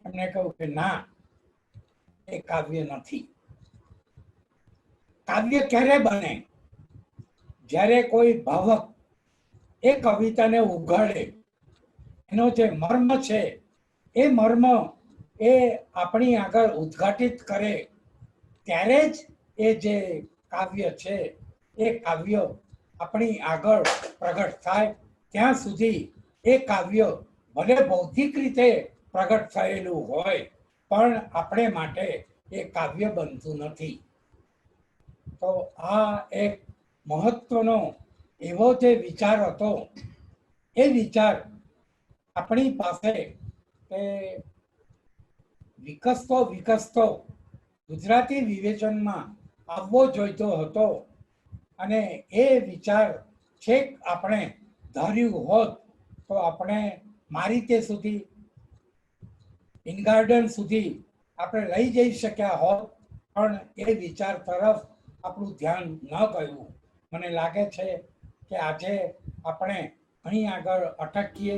એમને કહ્યું કે ના, એ કાવ્ય નથી. કાવ્ય ક્યારે બને? જ્યારે કોઈ ભાવક એ કવિતાને ઉઘાડે, એનો જે મર્મ છે એ મર્મ એ આપણી આગળ ઉદ્ઘાટિત કરે, ત્યારે જ એ જે કાવ્ય છે એ કાવ્ય આપણી આગળ પ્રગટ થાય. ત્યાં સુધી એ કાવ્ય ભલે બૌદ્ધિક રીતે પ્રગટ થયેલું હોય પણ આપણે માટે એ કાવ્ય બનતું નથી. તો આ એક મહત્વનો એવો જે વિચાર હતો, એ વિચાર આપણી પાસે વિકસતો ગુજરાતી વિવેચનમાં આવવો જોઈતો હતો અને એ વિચાર છેક આપણે ધાર્યું હોત તો આપણે મારી તે સુધી ઇન ગાર્ડન સુધી આપણે લઈ જઈ શક્યા હોત, પણ એ વિચાર તરફ આપણું ધ્યાન ન ગયું. મને લાગે છે કે આજે આપણે અહીં આગળ અટકીએ.